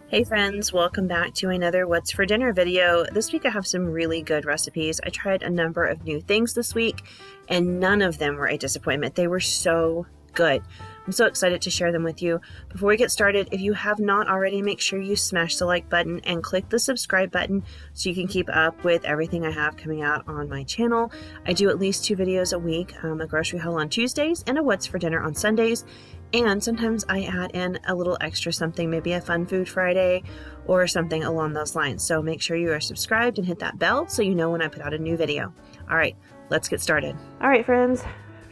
Hey friends, welcome back to another What's for Dinner video. This week I have some really good recipes. I tried a number of new things this week and none of them were a disappointment. They were so good. I'm so excited to share them with you. Before we get started, if you have not already, make sure you smash the like button and click the subscribe button so you can keep up with everything I have coming out on my channel. I do at least 2 videos a week, a grocery haul on Tuesdays and a What's for Dinner on Sundays. And sometimes I add in a little extra something, maybe a Fun Food Friday or something along those lines. So make sure you are subscribed and hit that bell so you know when I put out a new video. All right, let's get started. All right, friends,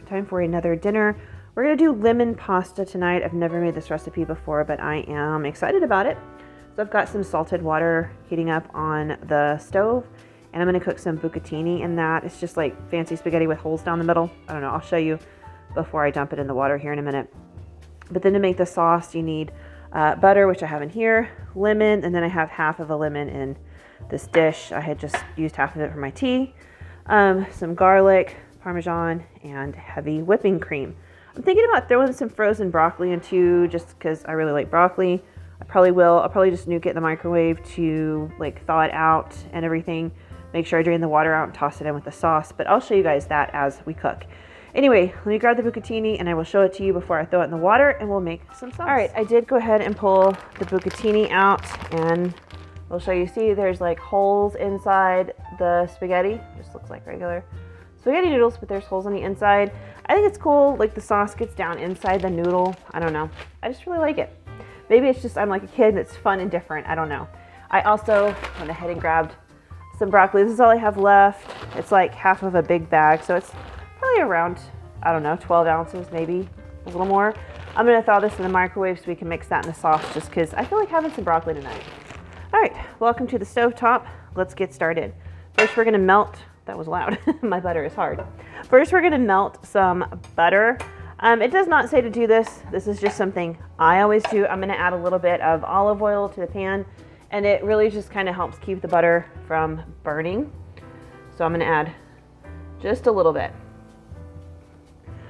time for another dinner. We're gonna do lemon pasta tonight. I've never made this recipe before, but I am excited about it. So I've got some salted water heating up on the stove, and I'm gonna cook some bucatini in that. It's just like fancy spaghetti with holes down the middle. I don't know, I'll show you before I dump it in the water here in a minute. But then to make the sauce, you need butter, which I have in here, lemon, and then I have half of a lemon in this dish. I had just used half of it for my tea. Some garlic, Parmesan, and heavy whipping cream. I'm thinking about throwing some frozen broccoli in too, just because I really like broccoli. I probably will. I'll probably just nuke it in the microwave to like thaw it out and everything. Make sure I drain the water out and toss it in with the sauce. But I'll show you guys that as we cook. Anyway, let me grab the bucatini and I will show it to you before I throw it in the water and we'll make some sauce. All right, I did go ahead and pull the bucatini out and I'll show you. See, there's like holes inside the spaghetti. Just looks like regular spaghetti noodles, but there's holes on the inside. I think it's cool, like the sauce gets down inside the noodle. I don't know. I just really like it. Maybe it's just I'm like a kid and it's fun and different. I don't know. I also went ahead and grabbed some broccoli. This is all I have left. It's like half of a big bag, so it's probably around, I don't know, 12 ounces, maybe a little more. I'm gonna thaw this in the microwave so we can mix that in the sauce just because I feel like having some broccoli tonight. All right, welcome to the stovetop. Let's get started. First, we're gonna melt, that was loud, my butter is hard. First, we're gonna melt some butter. It does not say to do this. This is just something I always do. I'm gonna add a little bit of olive oil to the pan and it really just kind of helps keep the butter from burning. So I'm gonna add just a little bit.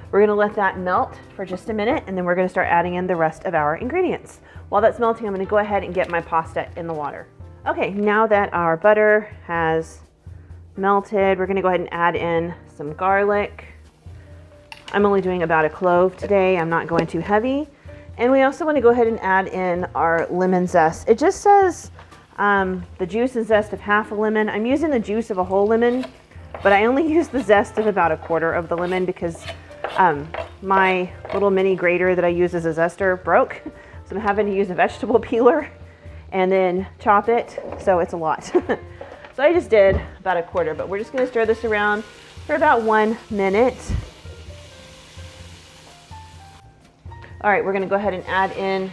We're gonna let that melt for just a minute and then we're gonna start adding in the rest of our ingredients. While that's melting, I'm gonna go ahead and get my pasta in the water. Okay, now that our butter has melted, we're gonna go ahead and add in some garlic. I'm only doing about a clove today. I'm not going too heavy. And we also wanna go ahead and add in our lemon zest. It just says the juice and zest of half a lemon. I'm using the juice of a whole lemon, but I only use the zest of about a quarter of the lemon because my little mini grater that I use as a zester broke. So I'm having to use a vegetable peeler and then chop it. So it's a lot. So I just did about a quarter, but we're just gonna stir this around for about 1 minute. All right, we're gonna go ahead and add in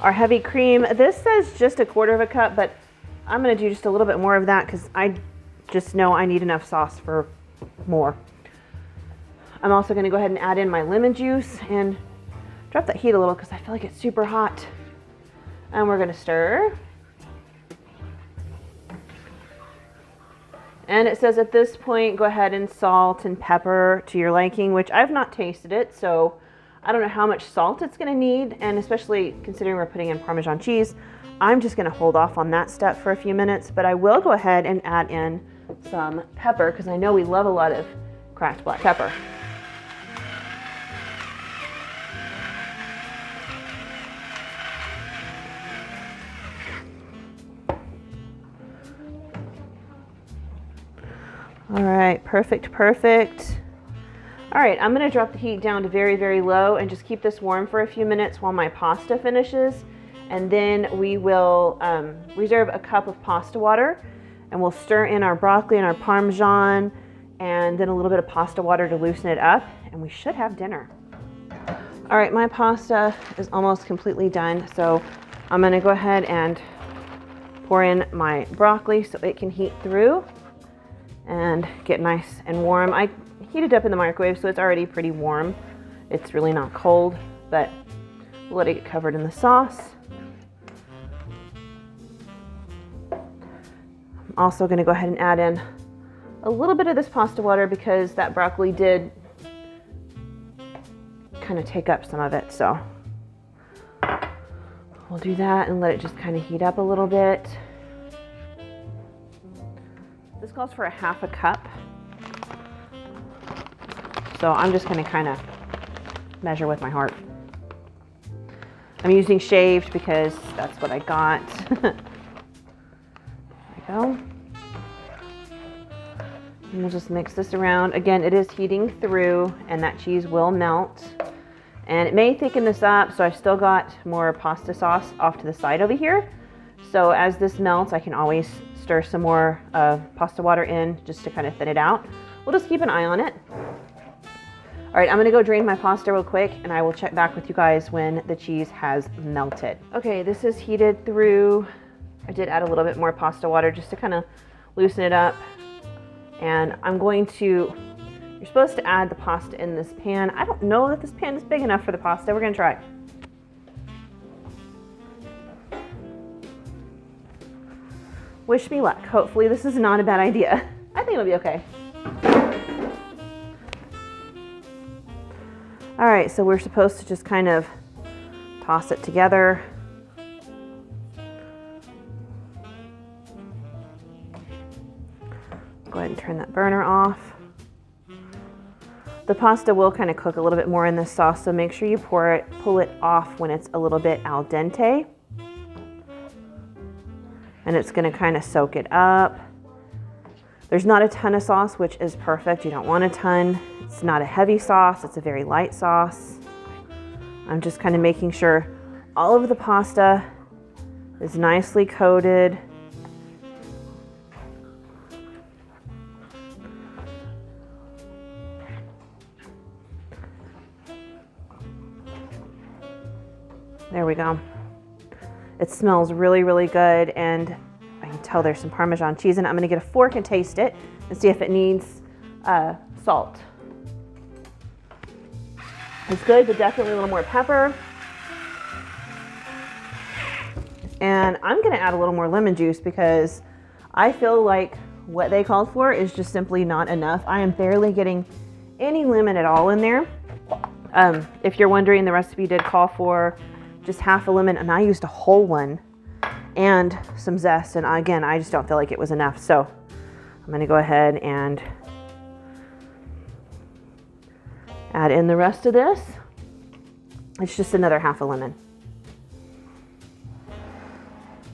our heavy cream. This says just a quarter of a cup, but I'm gonna do just a little bit more of that because I just know I need enough sauce for more. I'm also gonna go ahead and add in my lemon juice and drop that heat a little because I feel like it's super hot. And we're gonna stir. And it says at this point, go ahead and salt and pepper to your liking, which I've not tasted it, so I don't know how much salt it's gonna need, and especially considering we're putting in Parmesan cheese, I'm just gonna hold off on that step for a few minutes, but I will go ahead and add in some pepper because I know we love a lot of cracked black pepper. All right, perfect. All right, I'm gonna drop the heat down to very, very low and just keep this warm for a few minutes while my pasta finishes. And then we will reserve a cup of pasta water and we'll stir in our broccoli and our Parmesan and then a little bit of pasta water to loosen it up and we should have dinner. All right, my pasta is almost completely done. So I'm gonna go ahead and pour in my broccoli so it can heat through and get nice and warm. I heated up in the microwave, so it's already pretty warm. It's really not cold, but we'll let it get covered in the sauce. I'm also gonna go ahead and add in a little bit of this pasta water because that broccoli did kind of take up some of it, so We'll do that and let it just kind of heat up a little bit. This calls for a half a cup. So I'm just going to kind of measure with my heart. I'm using shaved because that's what I got. There we go. And we'll just mix this around. Again, it is heating through and that cheese will melt. And it may thicken this up, so I've still got more pasta sauce off to the side over here. So as this melts, I can always stir some more pasta water in just to kind of thin it out. We'll just keep an eye on it. All right, I'm gonna go drain my pasta real quick and I will check back with you guys when the cheese has melted. Okay, this is heated through. I did add a little bit more pasta water just to kind of loosen it up. And I'm going to, you're supposed to add the pasta in this pan. I don't know that this pan is big enough for the pasta. We're gonna try. Wish me luck. Hopefully this is not a bad idea. I think it'll be okay. All right, so we're supposed to just kind of toss it together. Go ahead and turn that burner off. The pasta will kind of cook a little bit more in this sauce, so make sure you pull it off when it's a little bit al dente. And it's gonna kind of soak it up. There's not a ton of sauce, which is perfect. You don't want a ton. It's not a heavy sauce, it's a very light sauce. I'm just kind of making sure all of the pasta is nicely coated. There we go. It smells really, really good, and I can tell there's some Parmesan cheese in it. I'm gonna get a fork and taste it and see if it needs salt. It's good, but definitely a little more pepper. And I'm gonna add a little more lemon juice because I feel like what they called for is just simply not enough. I am barely getting any lemon at all in there. If you're wondering, the recipe did call for just half a lemon, and I used a whole one and some zest. And again, I just don't feel like it was enough. So I'm gonna go ahead and add in the rest of this. It's just another half a lemon.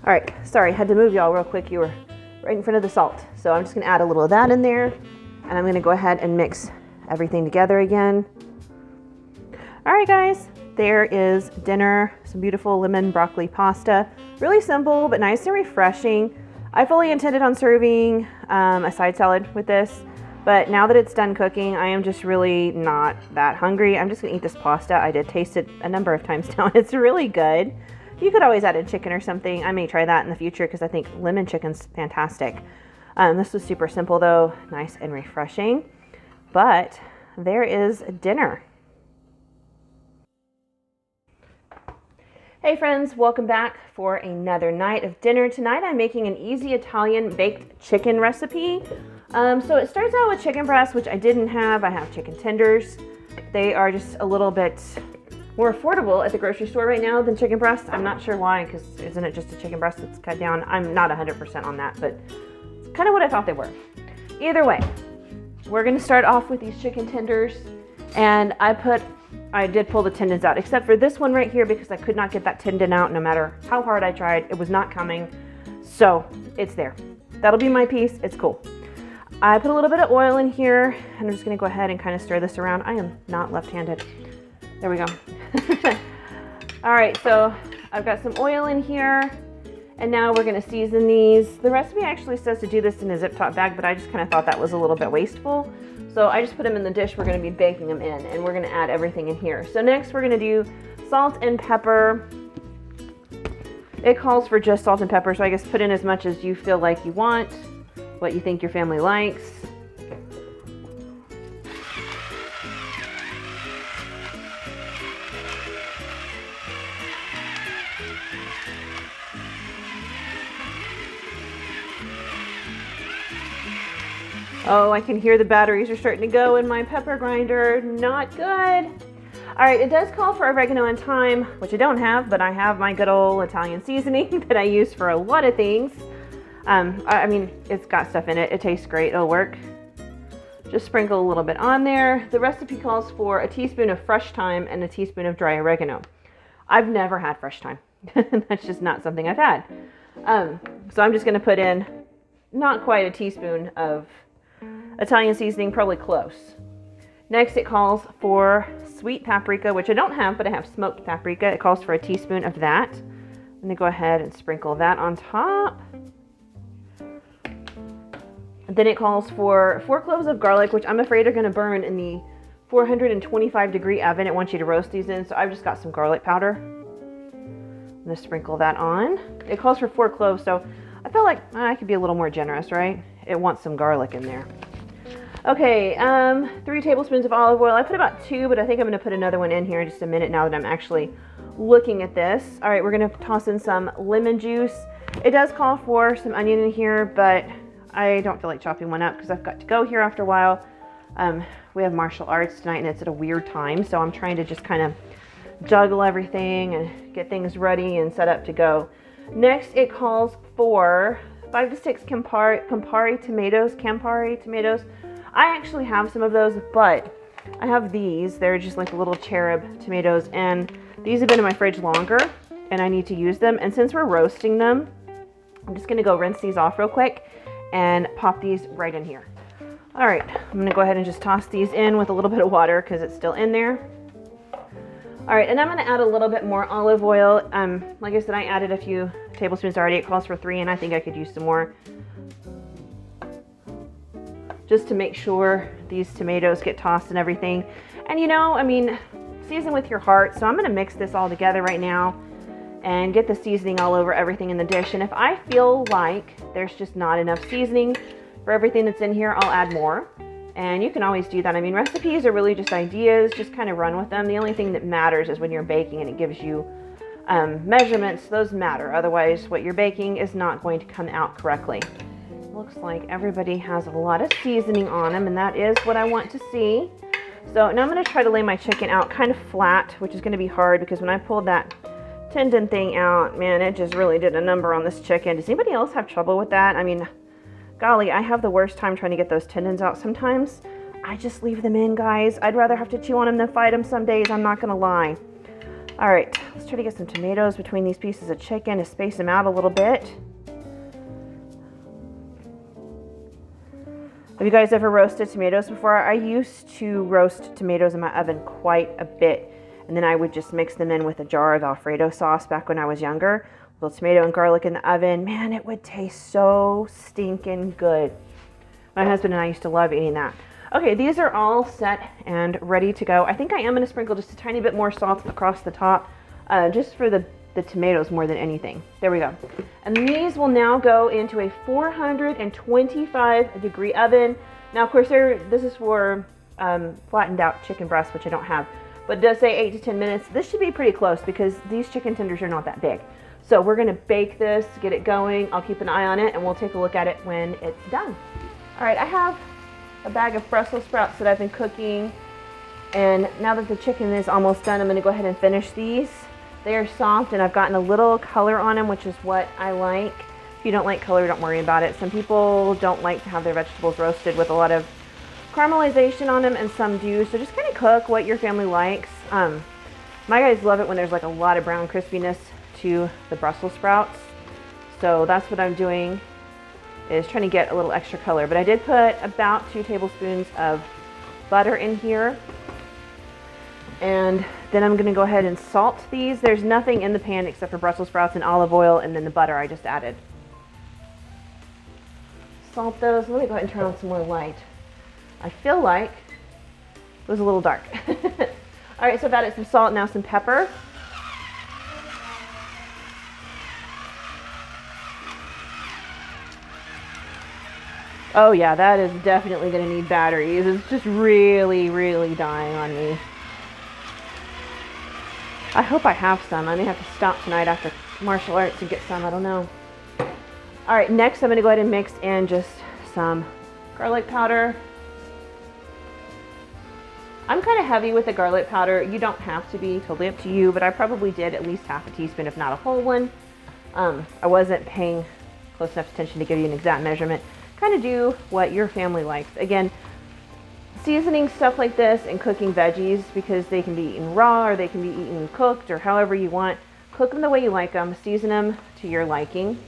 All right, sorry, had to move y'all real quick. You were right in front of the salt. So I'm just gonna add a little of that in there, and I'm gonna go ahead and mix everything together again. All right, guys, there is dinner, some beautiful lemon broccoli pasta. Really simple, but nice and refreshing. I fully intended on serving a side salad with this, but now that it's done cooking, I am just really not that hungry. I'm just gonna eat this pasta. I did taste it a number of times now. It's really good. You could always add in chicken or something. I may try that in the future because I think lemon chicken's fantastic. This was super simple though, nice and refreshing. But there is dinner. Hey friends, welcome back for another night of dinner. Tonight I'm making an easy Italian baked chicken recipe. So it starts out with chicken breasts, which I didn't have. I have chicken tenders. They are just a little bit more affordable at the grocery store right now than chicken breasts. I'm not sure why, because isn't it just a chicken breast that's cut down? I'm not 100% on that, but it's kind of what I thought they were. Either way, we're gonna start off with these chicken tenders, and I did pull the tendons out, except for this one right here because I could not get that tendon out no matter how hard I tried. It was not coming, so it's there. That'll be my piece, it's cool. I put a little bit of oil in here, and I'm just gonna go ahead and kind of stir this around. I am not left-handed. There we go. All right, so I've got some oil in here, and now we're gonna season these. The recipe actually says to do this in a zip top bag, but I just kind of thought that was a little bit wasteful. So I just put them in the dish we're gonna be baking them in, and we're gonna add everything in here. So next we're gonna do salt and pepper. It calls for just salt and pepper, so I guess put in as much as you feel like you want, what you think your family likes. Oh, I can hear the batteries are starting to go in my pepper grinder. Not good. All right, it does call for oregano and thyme, which I don't have, but I have my good old Italian seasoning that I use for a lot of things. I mean, it's got stuff in it. It tastes great. It'll work. Just sprinkle a little bit on there. The recipe calls for a teaspoon of fresh thyme and a teaspoon of dry oregano. I've never had fresh thyme. That's just not something I've had. So I'm just going to put in not quite a teaspoon of Italian seasoning, probably close. Next, it calls for sweet paprika, which I don't have, but I have smoked paprika. It calls for a teaspoon of that. I'm going to go ahead and sprinkle that on top. And then it calls for 4 cloves of garlic, which I'm afraid are going to burn in the 425-degree oven. It wants you to roast these in, so I've just got some garlic powder. I'm going to sprinkle that on. It calls for 4 cloves, so I felt like I could be a little more generous, right? It wants some garlic in there. Okay, 3 tablespoons of olive oil. I put about 2, but I think I'm going to put another one in here in just a minute now that I'm actually looking at this. All right, we're going to toss in some lemon juice. It does call for some onion in here, but I don't feel like chopping one up because I've got to go here after a while. We have martial arts tonight and it's at a weird time, so I'm trying to just kind of juggle everything and get things ready and set up to go. Next, it calls for 5 to 6 Campari tomatoes. I actually have some of those, but I have these. They're just like little cherub tomatoes, and these have been in my fridge longer, and I need to use them. And since we're roasting them, I'm just gonna go rinse these off real quick and pop these right in here. All right, I'm gonna go ahead and just toss these in with a little bit of water because it's still in there. All right, and I'm gonna add a little bit more olive oil. Like I said, I added a few tablespoons already. It calls for 3, and I think I could use some more, just to make sure these tomatoes get tossed and everything. And you know, I mean, season with your heart. So I'm gonna mix this all together right now and get the seasoning all over everything in the dish. And if I feel like there's just not enough seasoning for everything that's in here, I'll add more. And you can always do that. I mean, recipes are really just ideas, just kind of run with them. The only thing that matters is when you're baking and it gives you measurements, those matter. Otherwise, what you're baking is not going to come out correctly. Looks like everybody has a lot of seasoning on them, and that is what I want to see. So now I'm going to try to lay my chicken out kind of flat, which is going to be hard because when I pulled that tendon thing out, man, it just really did a number on this chicken. Does anybody else have trouble with that? I mean, golly, I have the worst time trying to get those tendons out sometimes. I just leave them in, guys. I'd rather have to chew on them than fight them some days, I'm not going to lie. All right, let's try to get some tomatoes between these pieces of chicken to space them out a little bit. Have you guys ever roasted tomatoes before? I used to roast tomatoes in my oven quite a bit, and then I would just mix them in with a jar of Alfredo sauce back when I was younger. A little tomato and garlic in the oven. Man, it would taste so stinking good. My husband and I used to love eating that. Okay, these are all set and ready to go. I think I am going to sprinkle just a tiny bit more salt across the top, just for the tomatoes more than anything. There we go. And these will now go into a 425-degree oven. Now, of course, this is for flattened out chicken breast, which I don't have, but it does say 8 to 10 minutes. This should be pretty close because these chicken tenders are not that big. So we're gonna bake this, get it going. I'll keep an eye on it and we'll take a look at it when it's done. All right, I have a bag of Brussels sprouts that I've been cooking. And now that the chicken is almost done, I'm gonna go ahead and finish these. They are soft and I've gotten a little color on them, which is what I like. If you don't like color, don't worry about it. Some people don't like to have their vegetables roasted with a lot of caramelization on them, and some do. So just kind of cook what your family likes. My guys love it when there's like a lot of brown crispiness to the Brussels sprouts. So that's what I'm doing, is trying to get a little extra color. But I did put about 2 tablespoons of butter in here. And then I'm going to go ahead and salt these. There's nothing in the pan except for Brussels sprouts and olive oil, and then the butter I just added. Salt those. Let me go ahead and turn on some more light. I feel like it was a little dark. All right, so I've added some salt, now some pepper. Oh yeah, that is definitely going to need batteries. It's just really, really dying on me. I hope I have some. I may have to stop tonight after martial arts to get some. I don't know. All right, next I'm going to go ahead and mix in just some garlic powder. I'm kind of heavy with the garlic powder. You don't have to be, totally up to you, but I probably did at least half a teaspoon, if not a whole one. I wasn't paying close enough attention to give you an exact measurement. Kind of do what your family likes. Again, seasoning stuff like this and cooking veggies, because they can be eaten raw or they can be eaten cooked or however you want. Cook them the way you like them. Season them to your liking.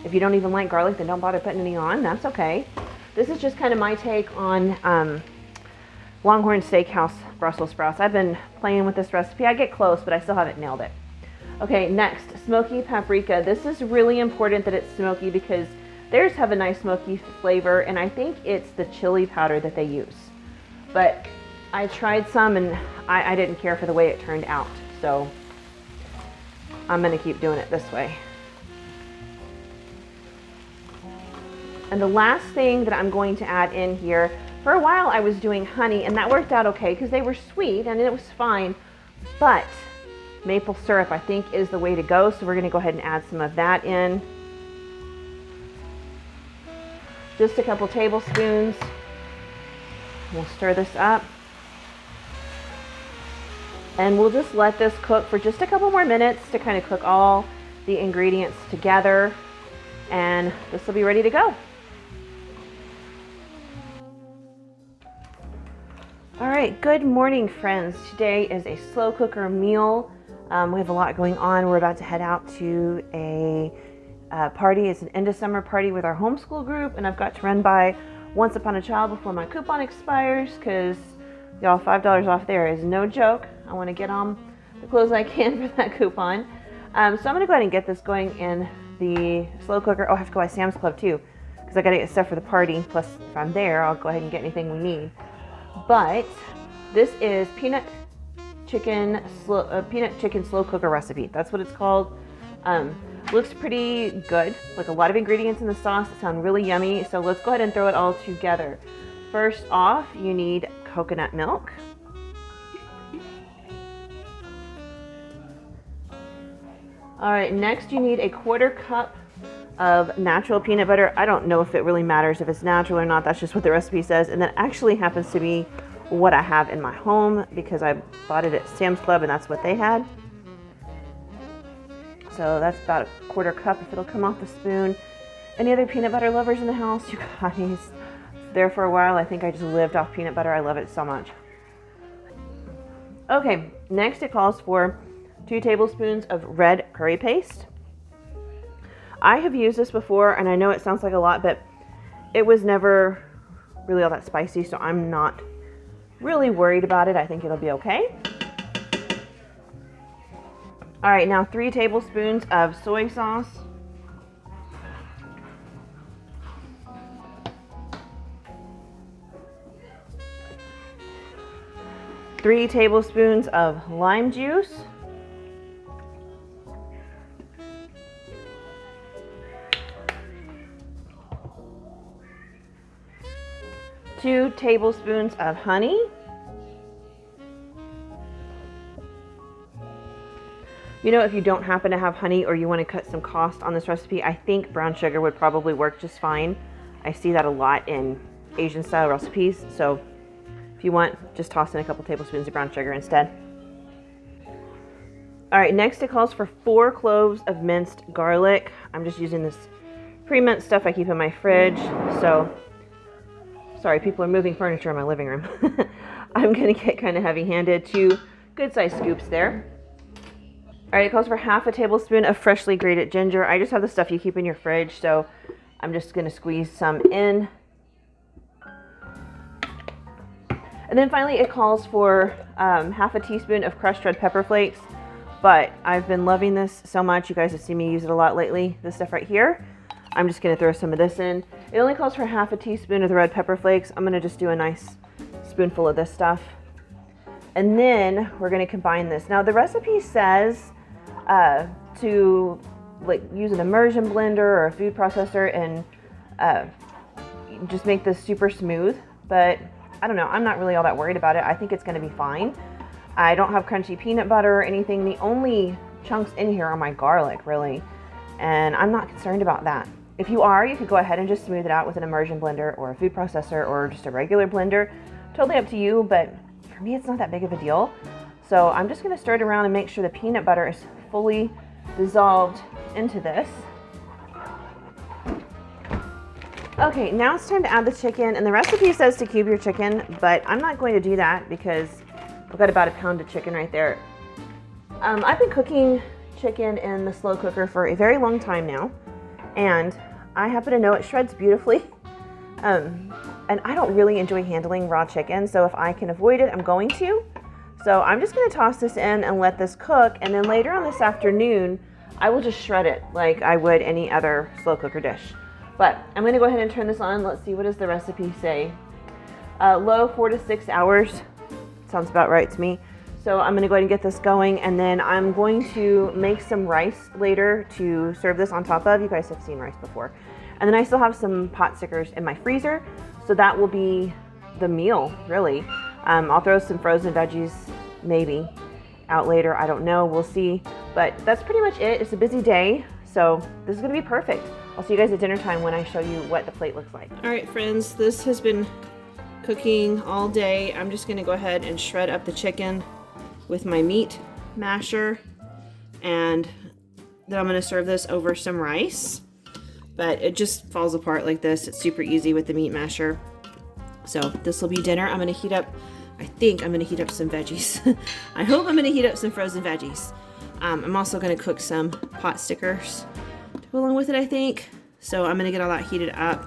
If you don't even like garlic, then don't bother putting any on. That's okay. This is just kind of my take on Longhorn Steakhouse Brussels sprouts. I've been playing with this recipe. I get close, but I still haven't nailed it. Okay, next, smoky paprika. This is really important that it's smoky because theirs have a nice smoky flavor, and I think it's the chili powder that they use. But I tried some and I didn't care for the way it turned out, so I'm gonna keep doing it this way. And the last thing that I'm going to add in here, for a while I was doing honey, and that worked out okay because they were sweet and it was fine, but maple syrup I think is the way to go, so we're gonna go ahead and add some of that in. Just a couple tablespoons. We'll stir this up. And we'll just let this cook for just a couple more minutes to kind of cook all the ingredients together, and this will be ready to go. All right, good morning, friends. Today is a slow cooker meal. We have a lot going on. We're about to head out to a party. It's an end of summer party with our homeschool group, and I've got to run by Once Upon a Child before my coupon expires, because y'all, $5 off there is no joke. I want to get on the clothes I can for that coupon. So I'm going to go ahead and get this going in the slow cooker. Oh, I have to go by Sam's Club too, because I got to get stuff for the party. Plus, if I'm there, I'll go ahead and get anything we need. But this is peanut chicken slow cooker recipe. That's what it's called. Looks pretty good. Like a lot of ingredients in the sauce that sound really yummy. So let's go ahead and throw it all together. First off, you need coconut milk. All right, next you need a 1/4 cup of natural peanut butter. I don't know if it really matters if it's natural or not. That's just what the recipe says. And that actually happens to be what I have in my home because I bought it at Sam's Club and that's what they had. So that's about a 1/4 cup if it'll come off the spoon. Any other peanut butter lovers in the house? You guys, there for a while. I think I just lived off peanut butter. I love it so much. Okay, next it calls for 2 tablespoons of red curry paste. I have used this before, and I know it sounds like a lot, but it was never really all that spicy, so I'm not really worried about it. I think it'll be okay. All right, now 3 tablespoons of soy sauce. Three tablespoons of lime juice. 2 tablespoons of honey. You know, if you don't happen to have honey or you want to cut some cost on this recipe, I think brown sugar would probably work just fine. I see that a lot in Asian style recipes. So if you want, just toss in a couple tablespoons of brown sugar instead. All right, next it calls for 4 cloves of minced garlic. I'm just using this pre-minced stuff I keep in my fridge. So, sorry, people are moving furniture in my living room. I'm gonna get kind of heavy-handed. 2 good-sized scoops there. All right, it calls for half a tablespoon of freshly grated ginger. I just have the stuff you keep in your fridge, so I'm just gonna squeeze some in. And then finally, it calls for half a teaspoon of crushed red pepper flakes. But I've been loving this so much. You guys have seen me use it a lot lately. This stuff right here. I'm just gonna throw some of this in. It only calls for half a teaspoon of the red pepper flakes. I'm gonna just do a nice spoonful of this stuff. And then we're gonna combine this. Now the recipe says to use an immersion blender or a food processor and just make this super smooth. But I don't know, I'm not really all that worried about it. I think it's gonna be fine. I don't have crunchy peanut butter or anything. The only chunks in here are my garlic, really. And I'm not concerned about that. If you are, you could go ahead and just smooth it out with an immersion blender or a food processor or just a regular blender. Totally up to you, but for me, it's not that big of a deal. So I'm just gonna stir it around and make sure the peanut butter is fully dissolved into this. Okay, now it's time to add the chicken, and the recipe says to cube your chicken, but I'm not going to do that because I've got about a pound of chicken right there. I've been cooking chicken in the slow cooker for a very long time now, and I happen to know it shreds beautifully. And I don't really enjoy handling raw chicken, so if I can avoid it, I'm going to. So I'm just gonna toss this in and let this cook, and then later on this afternoon, I will just shred it like I would any other slow cooker dish. But I'm gonna go ahead and turn this on. Let's see, what does the recipe say? Low 4 to 6 hours. Sounds about right to me. So I'm gonna go ahead and get this going, and then I'm going to make some rice later to serve this on top of. You guys have seen rice before. And then I still have some pot stickers in my freezer, so that will be the meal, really. I'll throw some frozen veggies, maybe, out later. I don't know, we'll see. But that's pretty much it. It's a busy day, so this is gonna be perfect. I'll see you guys at dinner time when I show you what the plate looks like. All right, friends, this has been cooking all day. I'm just gonna go ahead and shred up the chicken with my meat masher, and then I'm gonna serve this over some rice. But it just falls apart like this. It's super easy with the meat masher. So this will be dinner. I'm gonna heat up, I think I'm gonna heat up some veggies. I hope I'm gonna heat up some frozen veggies. I'm also gonna cook some pot stickers to go along with it, I think. So I'm gonna get all that heated up.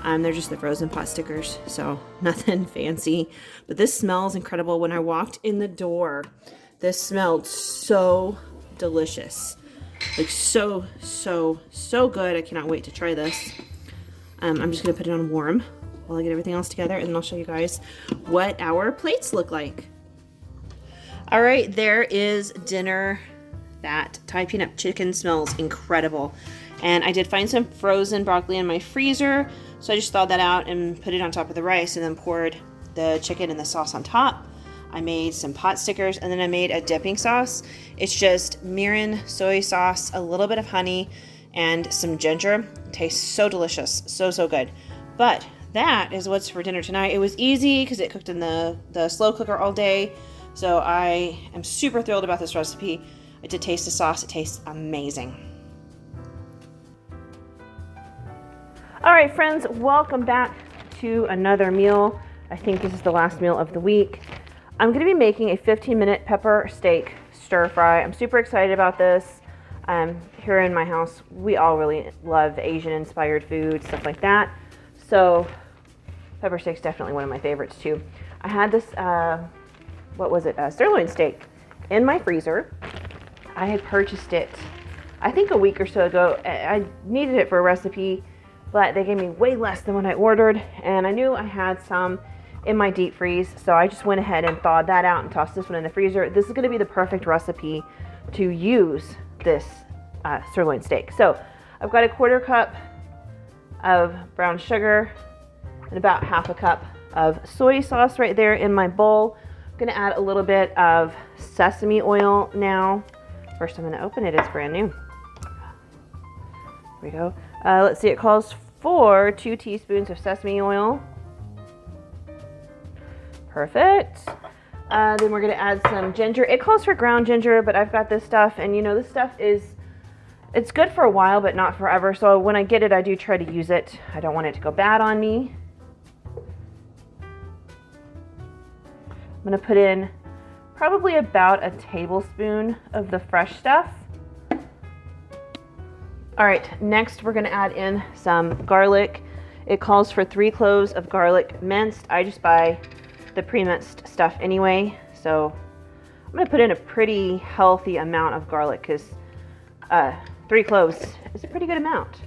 They're just the frozen pot stickers, so nothing fancy. But this smells incredible. When I walked in the door, this smelled so delicious. Like so good. I cannot wait to try this. I'm just gonna put it on warm while I get everything else together, and then I'll show you guys what our plates look like. All right, there is dinner. That Thai peanut chicken smells incredible. And I did find some frozen broccoli in my freezer, so I just thawed that out and put it on top of the rice, and then poured the chicken and the sauce on top. I made some pot stickers, and then I made a dipping sauce. It's just mirin, soy sauce, a little bit of honey, and some ginger. It tastes so delicious, so good. But that is what's for dinner tonight. It was easy because it cooked in the slow cooker all day, so I am super thrilled about this recipe. I did taste the sauce. It tastes amazing. All right, friends, welcome back to another meal. I think this is the last meal of the week. I'm gonna be making a 15-minute pepper steak stir fry. I'm super excited about this. Here in my house, we all really love Asian-inspired food, stuff like that. So pepper steak's definitely one of my favorites too. I had this, sirloin steak in my freezer. I had purchased it, I think a week or so ago. I needed it for a recipe, but they gave me way less than what I ordered, and I knew I had some in my deep freeze, so I just went ahead and thawed that out and tossed this one in the freezer. This is going to be the perfect recipe to use this sirloin steak. So I've got a 1/4 cup of brown sugar and about 1/2 cup of soy sauce right there in my bowl. I'm going to add a little bit of sesame oil now. First, I'm going to open it. It's brand new. Here we go. Let's see. It calls for 2 teaspoons of sesame oil. Perfect. Then we're going to add some ginger. It calls for ground ginger, but I've got this stuff, and you know, this stuff it's good for a while, but not forever. So when I get it, I do try to use it. I don't want it to go bad on me. I'm going to put in probably about a tablespoon of the fresh stuff. All right, next we're going to add in some garlic. It calls for 3 cloves of garlic minced. I just buy the pre-minced stuff anyway, so I'm going to put in a pretty healthy amount of garlic because 3 cloves is a pretty good amount.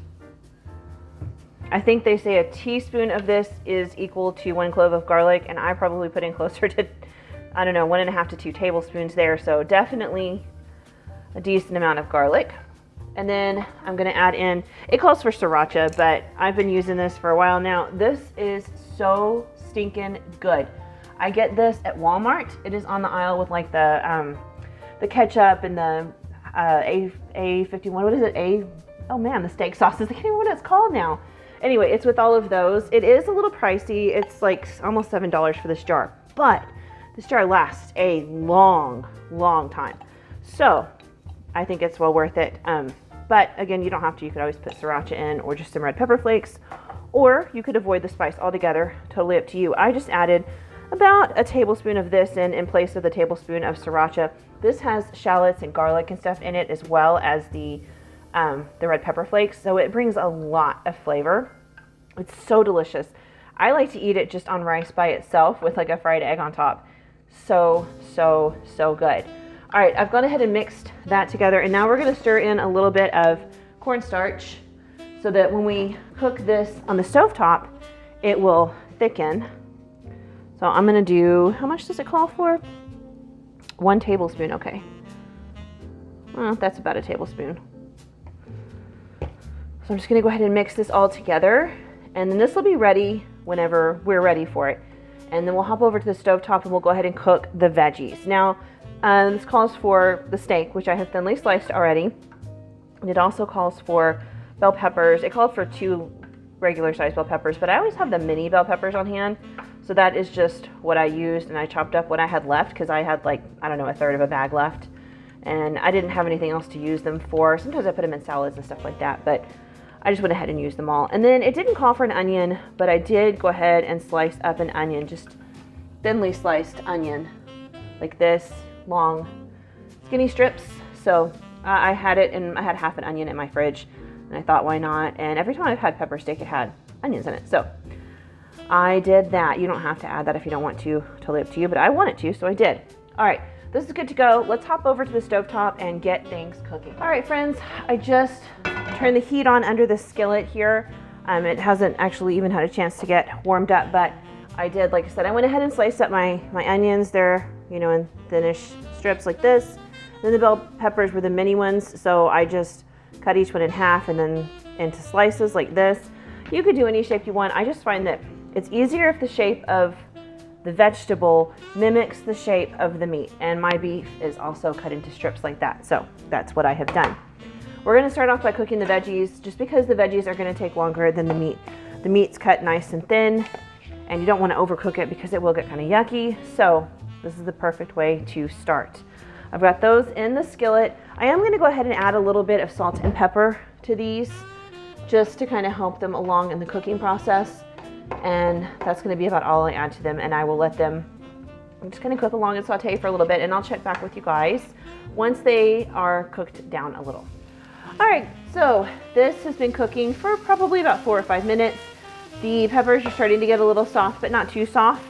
I think they say a teaspoon of this is equal to 1 clove of garlic, and I probably put in closer to, I don't know, 1.5 to 2 tablespoons there, so definitely a decent amount of garlic. And then I'm going to add in, it calls for sriracha, but I've been using this for a while now. This is so stinking good. I get this at Walmart. It is on the aisle with like the ketchup and the A51. What is it? Oh man, the steak sauces. I can't remember what it's called now. Anyway, it's with all of those. It is a little pricey. It's like almost $7 for this jar, but This jar lasts a long, long time. So I think it's well worth it. But again, you don't have to. You could always put sriracha in or just some red pepper flakes, or you could avoid the spice altogether. Totally up to you. I just added about a tablespoon of this in place of the tablespoon of sriracha. This has shallots and garlic and stuff in it, as well as the red pepper flakes. So it brings a lot of flavor. It's so delicious. I like to eat it just on rice by itself with like a fried egg on top. So, so, so good. All right, I've gone ahead and mixed that together, and now we're gonna stir in a little bit of cornstarch so that when we cook this on the stovetop, it will thicken. So I'm gonna do, how much does it call for? 1 tablespoon, okay. Well, that's about a tablespoon. So I'm just gonna go ahead and mix this all together, and then this will be ready whenever we're ready for it. And then we'll hop over to the stovetop and we'll go ahead and cook the veggies. Now, this calls for the steak, which I have thinly sliced already. And it also calls for bell peppers. It called for 2 regular sized bell peppers, but I always have the mini bell peppers on hand. So that is just what I used, and I chopped up what I had left because I had like, I don't know, a third of a bag left. And I didn't have anything else to use them for. Sometimes I put them in salads and stuff like that, but I just went ahead and used them all. And then it didn't call for an onion, but I did go ahead and slice up an onion, just thinly sliced onion, like this, long, skinny strips. So I had it, and I had half an onion in my fridge, and I thought, why not? And every time I've had pepper steak, it had onions in it. So I did that. You don't have to add that if you don't want to, totally up to you, but I wanted to, so I did. All right, this is good to go. Let's hop over to the stovetop and get things cooking. All right, friends, I just turned the heat on under the skillet here. It hasn't actually even had a chance to get warmed up, but I did, like I said, I went ahead and sliced up my onions. They're, you know, in thinnish strips like this. Then the bell peppers were the mini ones, so I just cut each one in half and then into slices like this. You could do any shape you want. I just find that it's easier if the shape of the vegetable mimics the shape of the meat, and my beef is also cut into strips like that. So that's what I have done. We're gonna start off by cooking the veggies, just because the veggies are gonna take longer than the meat. The meat's cut nice and thin, and you don't wanna overcook it because it will get kind of yucky. So this is the perfect way to start. I've got those in the skillet. I am gonna go ahead and add a little bit of salt and pepper to these, just to kind of help them along in the cooking process. And that's gonna be about all I add to them, and I will let them, I'm just gonna cook along and saute for a little bit, and I'll check back with you guys once they are cooked down a little. All right, so this has been cooking for probably about 4 or 5 minutes. The peppers are starting to get a little soft, but not too soft.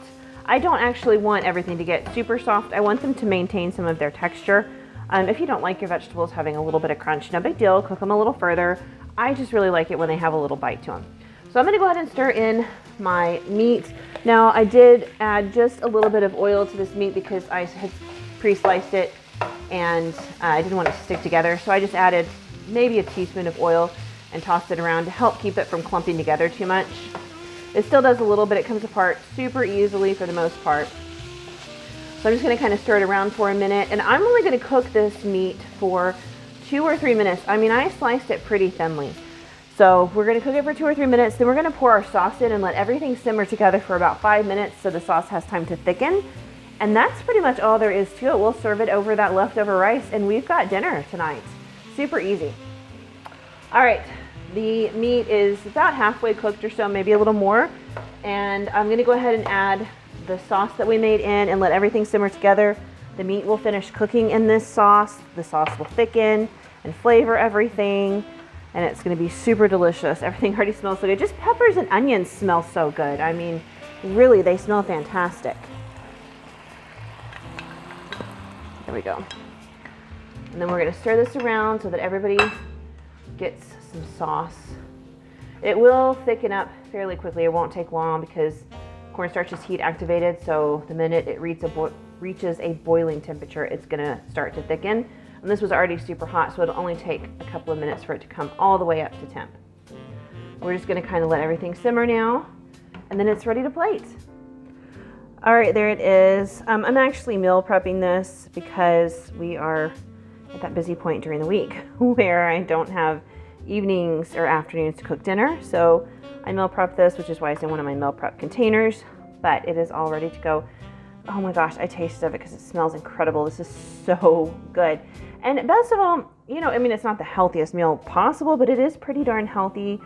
I don't actually want everything to get super soft. I want them to maintain some of their texture. If you don't like your vegetables having a little bit of crunch, no big deal, cook them a little further. I just really like it when they have a little bite to them. So I'm gonna go ahead and stir in my meat. Now I did add just a little bit of oil to this meat because I had pre-sliced it and I didn't want it to stick together. So I just added maybe a teaspoon of oil and tossed it around to help keep it from clumping together too much. It still does a little bit. It comes apart super easily for the most part. So I'm just gonna kind of stir it around for a minute, and I'm only gonna cook this meat for 2 or 3 minutes. I mean, I sliced it pretty thinly. So we're gonna cook it for 2 or 3 minutes, then we're gonna pour our sauce in and let everything simmer together for about 5 minutes so the sauce has time to thicken. And that's pretty much all there is to it. We'll serve it over that leftover rice, and we've got dinner tonight. Super easy. All right, the meat is about halfway cooked or so, maybe a little more. And I'm gonna go ahead and add the sauce that we made in and let everything simmer together. The meat will finish cooking in this sauce. The sauce will thicken and flavor everything, and it's gonna be super delicious. Everything already smells so good. Just peppers and onions smell so good. I mean, really, they smell fantastic. There we go. And then we're gonna stir this around so that everybody gets some sauce. It will thicken up fairly quickly. It won't take long because cornstarch is heat activated, so the minute it reaches a boiling temperature, it's gonna start to thicken. And this was already super hot, so it'll only take a couple of minutes for it to come all the way up to temp. We're just gonna kind of let everything simmer now, and then it's ready to plate. All right, there it is. I'm actually meal prepping this because we are at that busy point during the week where I don't have evenings or afternoons to cook dinner. So I meal prep this, which is why it's in one of my meal prep containers, but it is all ready to go. Oh my gosh, I tasted it because it smells incredible. This is so good. And best of all, I mean, it's not the healthiest meal possible, but it is pretty darn healthy.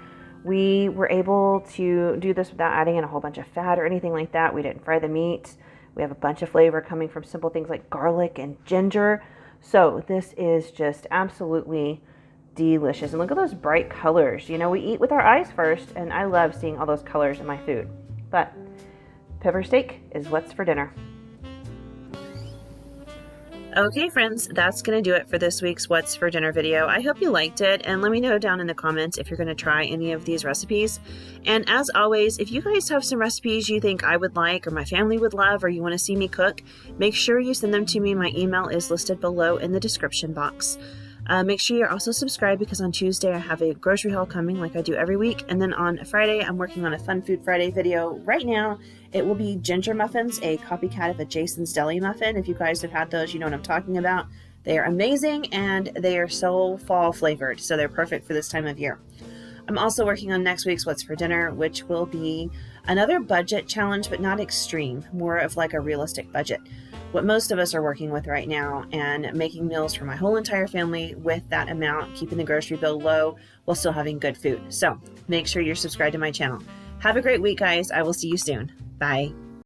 We were able to do this without adding in a whole bunch of fat or anything like that. We didn't fry the meat. We have a bunch of flavor coming from simple things like garlic and ginger. So this is just absolutely delicious. And look at those bright colors. We eat with our eyes first, and I love seeing all those colors in my food. But pepper steak is what's for dinner. Okay, friends, that's going to do it for this week's What's for Dinner video. I hope you liked it, and let me know down in the comments if you're going to try any of these recipes. And as always, if you guys have some recipes you think I would like or my family would love or you want to see me cook, make sure you send them to me. My email is listed below in the description box. Make sure you're also subscribed because on Tuesday I have a grocery haul coming like I do every week. And then on Friday, I'm working on a Fun Food Friday video right now. It will be ginger muffins, a copycat of a Jason's Deli muffin. If you guys have had those, you know what I'm talking about. They are amazing and they are so fall flavored, so they're perfect for this time of year. I'm also working on next week's What's for Dinner, which will be another budget challenge, but not extreme, more of like a realistic budget. What most of us are working with right now, and making meals for my whole entire family with that amount, keeping the grocery bill low while still having good food. So make sure you're subscribed to my channel. Have a great week, guys. I will see you soon. Bye.